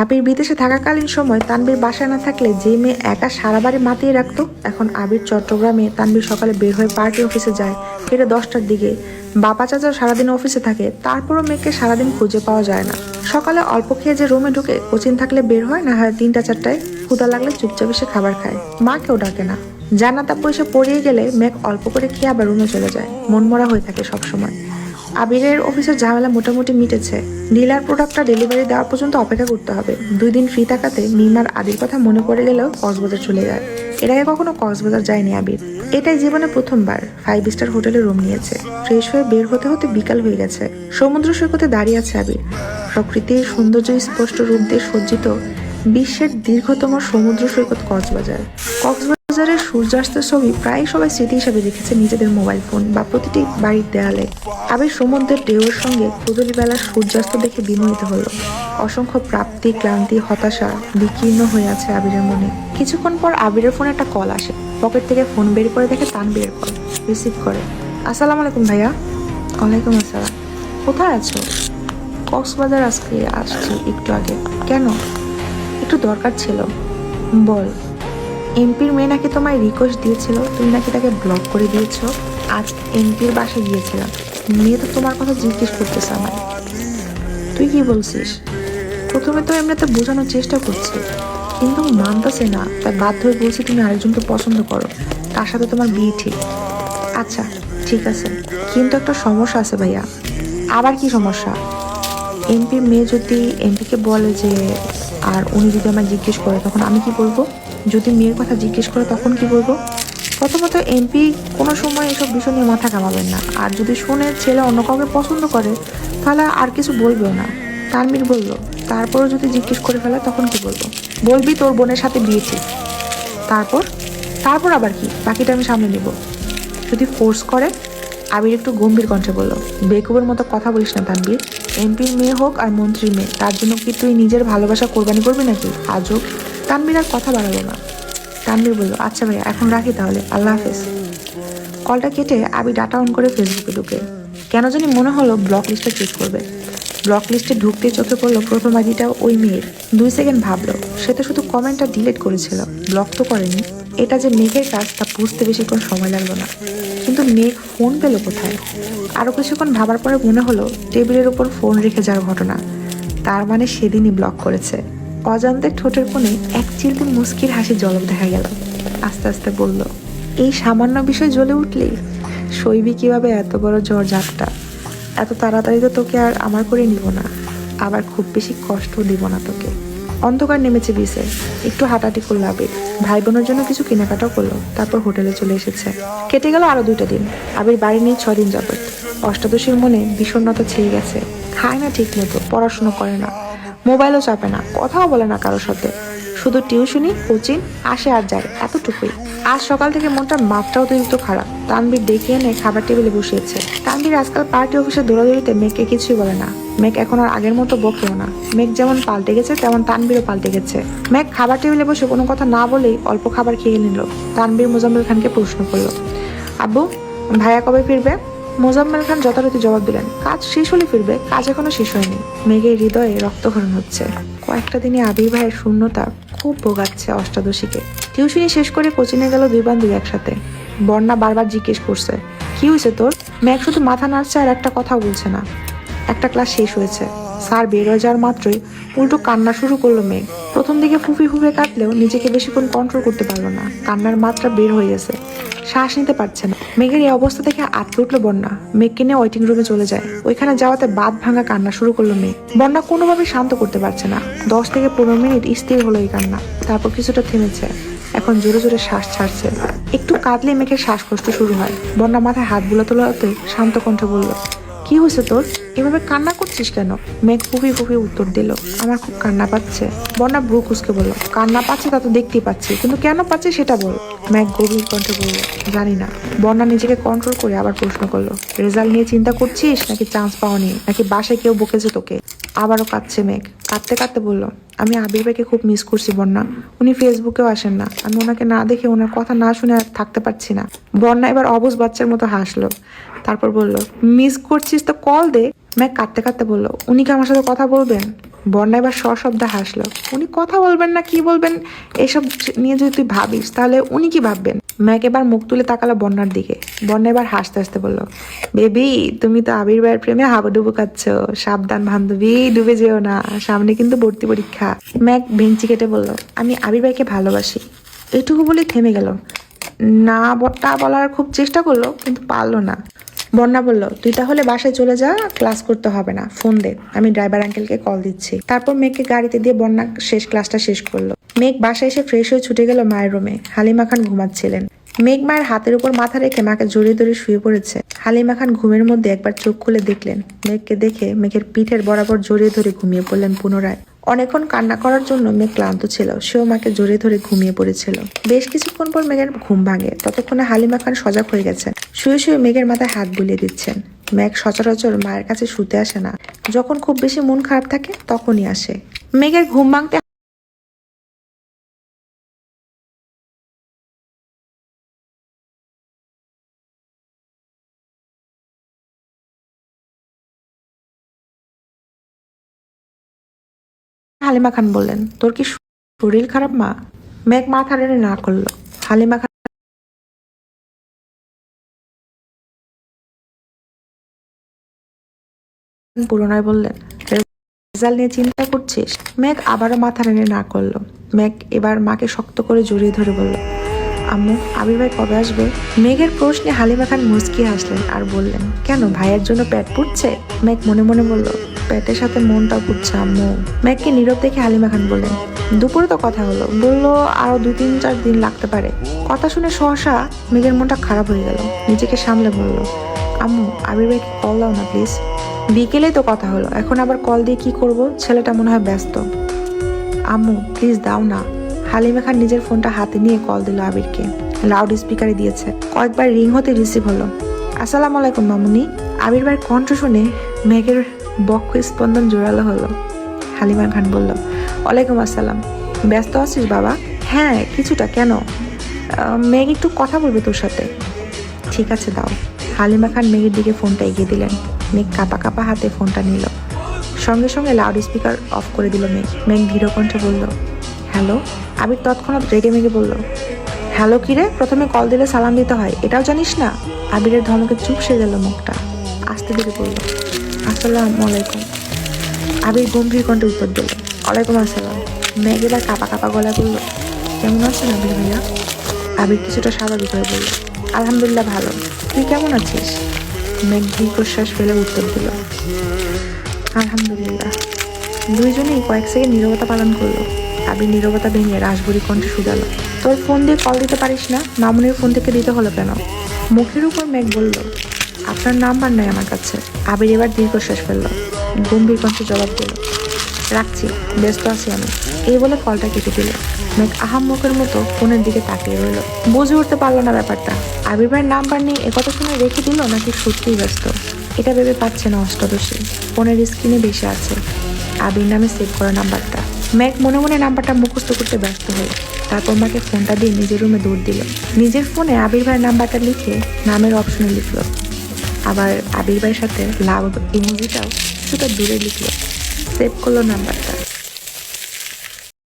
আবির বিদেশে থাকাকালীন সময় তানবীর বাসায় না থাকলে যে মেয়ে একা সারা বাড়ি মাতিয়ে রাখতো, এখন আবির চট্টগ্রামে, তানবীর সকালে বের হয়ে পার্টি অফিসে যায়, ফিরে 10টার দিকে। বাবা চাচা সারাদিন অফিসে থাকে, তারপরও মেয়েকে সারাদিন খুঁজে পাওয়া যায় না। সকালে অল্প খেয়ে যে রুমে ঢুকে, কোচিং থাকলে বের হয়, না হয় 3টা 4টায়। ক্ষুধা লাগলে চুপচাপ এসে খাবার খায়, মা কেউ ডাকে না। জান্নাত আপু এসে পড়িয়ে গেলে মেঘ অল্প করে খেয়ে আবার রুমে চলে যায়, মনমরা হয়ে থাকে সবসময়। আবিরের অফিসের ঝামেলা মোটামুটি মিটেছে। ডিলার প্রোডাক্টটা ডেলিভারি দেওয়া পর্যন্ত অপেক্ষা করতে হবে। 2 দিন ফ্রি থাকাতে মিমার আদির কথা মনে পড়ে গেলেও কক্সবাজার চলে যায়। এর আগে কখনো কক্সবাজার যায়নি আবির, এটাই জীবনে প্রথমবার 5 স্টার হোটেলে রুম নিয়েছে। ফ্রেশ হয়ে বের হতে হতে বিকাল হয়ে গেছে। সমুদ্র সৈকতে দাঁড়িয়ে আছে আবির। প্রকৃতির সৌন্দর্য স্পষ্ট রূপ দিয়ে সজ্জিত বিশ্বের দীর্ঘতম সমুদ্র সৈকত কক্সবাজার। কক্সবাজারের সূর্যাস্তের ছবি প্রায় সবাই স্মৃতি হিসাবে রেখেছে নিজেদের মোবাইল ফোন বা প্রতিটি বাড়ির দেয়ালে। আবির সমুদ্রের ঢেউয়ের সঙ্গে কুদলি বেলার সূর্যাস্ত দেখে বিমোহিত হলো। অসংখ্য প্রাপ্তি, ক্লান্তি, হতাশা বিকীর্ণ হয়ে আছে আবিরের মনে। কিছুক্ষণ পর আবিরের ফোনে একটা কল আসে। পকেট থেকে ফোন বের করে দেখে তানবীরের কল। রিসিভ করে। আসসালামু আলাইকুম ভাইয়া। ওয়ালাইকুম আসসালাম। কোথায় আছো? কক্সবাজার আজকে আসছি একটু আগে। কেন? একটু দরকার ছিল। বল। এমপির মেয়ে নাকি তোমায় রিকোয়েস্ট দিয়েছিল, তুমি নাকি তাকে ব্লক করে দিয়েছো। আজ এমপির বাসায় গিয়েছিলাম, মেয়ে তো তোমার কথা জিজ্ঞেস করতেছে আমায়। তুই কি বলছিস? প্রথমে তো এমনিতে বোঝানোর চেষ্টা করছি, কিন্তু মানতেছে না, তাই বাধ্য হয়ে বলছি তুমি আরেকজনকে পছন্দ করো, তার সাথে তোমার বিয়ে ঠিক। আচ্ছা ঠিক আছে, কিন্তু একটা সমস্যা আছে ভাইয়া। আবার কি সমস্যা? এমপির মেয়ে যদি এমপিকে বলে যে, আর উনি যদি আমায় জিজ্ঞেস করে, তখন আমি কি বলবো? যদি মেয়ের কথা জিজ্ঞেস করে তখন কি বলবো? প্রথমত এমপি কোনো সময় এসব বিষয় নিয়ে মাথা ঘামাবেন না, আর যদি শুনে ছেলে অন্য কাউকে পছন্দ করে তাহলে আর কিছু বলবেও না। তানভীর বলল, তারপরও যদি জিজ্ঞেস করে ফেলে তখন কি বলবো? বলবি তোর বোনের সাথে বিয়ে ঠিক। তারপর? তারপর আবার কি, বাকিটা আমি সামনে নিব। যদি ফোর্স করে? আবির একটু গম্ভীর কণ্ঠে বলল, বেকুবের মতো কথা বলিস না তানভীর। এমপির মেয়ে হোক আর মন্ত্রীর মেয়ে, তার জন্য কি তুই নিজের ভালোবাসা কোরবানি করবি নাকি? আজব। তানভীর আর কথা বাড়ালো না। তানভীর বলল, আচ্ছা ভাইয়া এখন রাখি তাহলে, আল্লাহ হাফেজ। কলটা কেটে আবির ডাটা অন করে ফেসবুকে ঢুকে। কেন জানি মনে হলো ব্লক লিস্টে চেক করবে। ব্লক লিস্টে ঢুকতে চোখে পড়লো প্রথম আইডিটা ওই মেয়ের। 2 সেকেন্ড ভাবলো, সে তো শুধু কমেন্টটা ডিলিট করেছিল, ব্লক তো করেনি। এটা যে মেঘের কাজ তা বুঝতে বেশিক্ষণ সময় লাগলো না। কিন্তু মেঘ ফোন পেল কোথায়? আরো কিছুক্ষণ ভাবার পরে মনে হলো টেবিলের উপর ফোন রেখে যাওয়ার ঘটনা। তার মানে সেদিনই ব্লক করেছে। অজান্তে ঠোঁটের কোণে এক চিলতে মুস্কির হাসি জলক দেখা গেল। আস্তে আস্তে বলল, এই সামান্য বিষয় জ্বলে উঠলেই সইবি কিভাবে এত বড় ঝড় ঝাপটা? এত তাড়াতাড়ি তো তোকে আর আমার করে নিব না, আবার খুব বেশি কষ্ট দিব না তোকে। অন্ধকার নেমেছে বিচে। একটু হাঁটাহাঁটি করলো আবির। ভাই বোনের জন্য কিছু কেনাকাটাও করলো, তারপর হোটেলে চলে এসেছে। কেটে গেল আরো 2টা দিন। আবির বাড়ি নেই 6 দিন যাবত। অষ্টাদশীর মনে বিষণ্ণতা ছেয়ে গেছে। খায় না ঠিক মতো, পড়াশুনো করে না, মোবাইলও চাপে না, কথাও বলে না কারোর সাথে। শুধু টিউশনি, কোচিং, আসে আর যায়, এতটুকুই। আজ সকাল থেকে মনটার মাত্রা অতিরিক্ত খারাপ। তানবীর ডেকে এনে খাবার টেবিলে বসিয়েছে। তানবীর আজকাল পার্টি অফিসে দৌড়াদৌড়িতে মেঘকে কিছুই বলে না। মেঘ এখন আর আগের মতো বকেও না। মেঘ যেমন পাল্টে গেছে, তেমন তানবীরও পাল্টে গেছে। মেঘ খাবার টেবিলে বসে কোনো কথা না বলেই অল্প খাবার খেয়ে নিল। তানবীর মোজাম্মেল খানকে প্রশ্ন করলো, আব্বু, ভাইয়া কবে ফিরবে? মোজাম্মেল খান যথারীতি জবাব দিলেন, কাজ শেষ হলে ফিরবে, কাজ এখনো শেষ হয়নি। মেঘের হৃদয়ে রক্তক্ষরণ হচ্ছে। কয়েকটা দিনে আবির ভাইয়ের শূন্যতা খুব ভোগাচ্ছে অষ্টাদশীকে। টিউশনি শেষ করে কোচিংয়ে গেল 2 বান্ধবী একসাথে। বন্যা বারবার জিজ্ঞেস করছে, কি হয়েছে তোর? মেঘ শুধু মাথা নাড়ছে আর একটা কথাও বলছে না। একটা ক্লাস শেষ হয়েছে। স্যার বের হয়ে যাওয়ার মাত্রই উল্টো কান্না শুরু করলো মেঘ। প্রথম দিকে ফুফি ফুফে কাঁদলেও নিজেকে বেশিক্ষণ কন্ট্রোল করতে পারলো না। কান্নার মাত্রা বের হয়ে গেছে, শ্বাস নিতে পারছে না। মেঘের এই অবস্থা দেখে আটকে উঠলো বন্যা। মেঘকে নিয়ে ওয়েটিং রুমে চলে যায়। ওইখানে যাওয়াতে বাদ ভাঙা কান্না শুরু করলো মেঘ। বন্যা কোনোভাবেই শান্ত করতে পারছে না। 10 থেকে 15 মিনিট স্থির হলো এই কান্না, তারপর কিছুটা থেমেছে। এখন জোরে জোরে শ্বাস ছাড়ছে। একটু কাঁদলে মেঘের শ্বাসকষ্ট শুরু হয়। বন্যা মাথায় হাত বুলাতে বুলাতে শান্ত কণ্ঠে বলল, কি হয়েছে তোর? এভাবে কান্না করছিস কেন? মেঘ ফুফি ফুফি উত্তর দিল, আমার খুব কান্না পাচ্ছে। বন্যা ভ্রু কুঁচকে বলল, কান্না পাচ্ছে তা তো দেখতেই পাচ্ছি, কিন্তু কেন পাচ্ছে সেটা বল। মেঘ গভীর কণ্ঠে বলল, জানি না। বন্যা নিজেকে কন্ট্রোল করে আবার প্রশ্ন করলো, রেজাল্ট নিয়ে চিন্তা করছিস, নাকি চান্স পাওনি, নাকি বাসায় কেউ বকেছে তোকে? আবারও কাঁদছে মেঘ। কাঁদতে কাঁদতে বলল, আমি আবির ভাইকে খুব মিস করছি বন্যা। উনি ফেসবুকেও আসেন না, আমি ওনাকে না দেখে, ওনার কথা না শুনে আর থাকতে পারছি না। বন্যা এবার অবুঝ বাচ্চার মতো হাসলো। তারপর বলল, মিস করছিস তো কল দে। মেঘ কাঁদতে কাঁদতে বলল, উনি কি আমার সাথে কথা বলবেন? বন্যা এবার সশব্দে হাসলো। উনি কথা বলবেন না কি বলবেন এসব নিয়ে যদি তুই ভাবিস তাহলে উনি কি ভাববেন? ম্যাক এবার মুখ তুলে তাকালো বন্যার দিকে। বন্যা এবার হাসতে হাসতে বলল, বেবি তুমি তো আবির ভাইয়ের প্রেমে হাবুডুবু খাচ্ছ, সাবধান বান্ধবী, ডুবে যেও না, সামনে কিন্তু ভর্তি পরীক্ষা। ম্যাক ভেঙচি কেটে বলল, আমি আবির ভাইকে ভালোবাসি। এটুকু বলে থেমে গেল। না তা বলার খুব চেষ্টা করলো কিন্তু পারলো না। বন্যা বলল, তুই তাহলে বাসায় চলে যা, ক্লাস করতে হবে না, ফোন দে, আমি ড্রাইভার আঙ্কেলকে কল দিচ্ছি। তারপর মেঘকে গাড়িতে দিয়ে বন্যা ক্লাসটা শেষ করলো। মেঘ বাসায় এসে ফ্রেশ হয়ে ছুটে গেল মায়ের রুমে। হালিমা খান ঘুমাচ্ছিলেন। মেঘ মায়ের হাতের উপর মাথা রেখে মাকে জড়িয়ে ধরে শুয়ে পড়েছে। হালিমা খান ঘুমের মধ্যে একবার চোখ খুলে দেখলেন। মেঘকে দেখে মেঘের পিঠের বরাবর জড়িয়ে ধরে ঘুমিয়ে পড়লেন পুনরায়। অনেকক্ষণ কান্না করার জন্য মেঘ ক্লান্ত ছিল, সেও মাকে জড়িয়ে ধরে ঘুমিয়ে পড়েছিল। বেশ কিছুক্ষণ পর মেঘের ঘুম ভাঙে। ততক্ষণে হালিমা খান সজাগ হয়ে গেছেন। শুয়ে শুয়ে মেঘের মাথায় হাত বুলিয়ে দিচ্ছেন। মেঘ সচরাচর মায়ের কাছে শুতে আসে না, যখন খুব বেশি মন খারাপ থাকে তখনই আসে। মেঘের ঘুম ভাঙতে হালিমা খান বললেন, তোর কি শরীর খারাপ মা? মেঘ মাথা টেনে না করলো। হালিমা খান পুনরায় বললেন, রেজাল্ট নিয়ে চিন্তা করছিস? মেঘ আবারও মাথা টেনে না করলো। মেঘ এবার মাকে শক্ত করে জড়িয়ে ধরে বলল, আম্মু আবির ভাই কবে আসবে? মেঘের প্রশ্নে হালিমা খান মুচকি হাসলেন আর বললেন, কেন ভাইয়ের জন্য পেট পুড়ছে? মেঘ মনে মনে বলল, পেটের সাথে মনটাও পুড়ছে আম্মু। মেঘকে নীরব দেখে হালিমা খান বললেন, দুপুরে তো কথা হলো, বললো আরো 2-3-4 দিন লাগতে পারে। কথা শুনে সহসা মেঘের মনটা খারাপ হয়ে গেল। নিজেকে সামলে বলল, আম্মু আবির ভাইকে কল দাও না প্লিজ। বিকেলেই তো কথা হলো, এখন আবার কল দিয়ে কি করব? ছেলেটা মনে হয় ব্যস্ত। আম্মু প্লিজ দাও না। হালিমা খান নিজের ফোনটা হাতে নিয়ে কল দিল আবিরকে। লাউড স্পিকারে দিয়েছে। কয়েকবার রিং হতে রিসিভ হলো। আসসালামু আলাইকুম মামুনি। আবির ভাইয়ের কণ্ঠ শুনে মেঘের বক্ষ স্পন্দন জোরালো হলো। হালিমা খান বলল, ওয়ালাইকুম আসসালাম। ব্যস্ত আছিস বাবা? হ্যাঁ কিছুটা, কেন? মেঘ একটু কথা বলবে তোর সাথে। ঠিক আছে দাও। হালিমা খান মেঘের দিকে ফোনটা এগিয়ে দিলেন। মেঘ কাঁপা কাঁপা হাতে ফোনটা নিল। সঙ্গে সঙ্গে লাউড স্পিকার অফ করে দিল মেঘ। মেঘ ধীর কণ্ঠে বলল, হ্যালো। আবির তৎক্ষণাৎ রেগে মেগে বলল, হ্যালো কিরে, প্রথমে কল দিলে সালাম দিতে হয়, এটাও জানিস না? আবিরের ধমকে চুপসে গেল মুখটা। আস্তে ধীরে বলল, আসসালামু আলাইকুম। আবির গম্ভীর কণ্ঠে উত্তর দিল, ওয়ালাইকুম আসসালাম। মেঘ এবার কাঁপা কাঁপা গলায় বলল, কেমন আছেন আবির ভাইয়া? আবির কিছুটা স্বাভাবিক হয়ে বলল, আলহামদুলিল্লাহ ভালো, তুই কেমন আছিস? মেঘ দীর্ঘশ্বাস ফেলে উত্তর দিল, আলহামদুলিল্লাহ। দুইজনেই কয়েক সেকেন্ড নীরবতা পালন করলো। আবির নীরবতা ভেঙে রাসবরী কণ্ঠে শুধালো, তোর ফোন দিয়ে কল দিতে পারিস না? মামুনির ফোন থেকে দিতে হলো কেন? মুখের উপর মেঘ বলল, আপনার নাম্বার নাই আমার কাছে। আবির এবার দীর্ঘশ্বাস ফেললো। গম্ভীর কণ্ঠে জবাব দিল, রাখছি, ব্যস্ত আছি আমি। এই বলে কলটা কেটে দিল। মেঘ আহাম্মকের মতো ফোনের দিকে তাকিয়ে রইল। বুঝে উঠতে পারলো না ব্যাপারটা। আবির ভাইয়ের নাম্বার নিয়ে একথা শুনে রেখে দিল নাকি সত্যিই ব্যস্ত, এটা ভেবে পাচ্ছে না অষ্টাদশী। ফোনের স্ক্রিনে বেশি আছে আবির নামে সেভ করা নাম্বারটা। মেঘ মনে মনে নাম্বারটা মুখস্থ করতে ব্যস্ত হলো। তারপর মাকে ফোনটা দিয়ে নিজের রুমে দৌড় দিল। নিজের ফোনে আবির ভাইয়ের নাম্বারটা লিখে নামের অপশনে লিখলো। আবার আবির ভাইয়ের সাথে লাভ ইমোজিটাও কিছুটা দূরে লিখলো। সেভ করলো নাম্বারটা।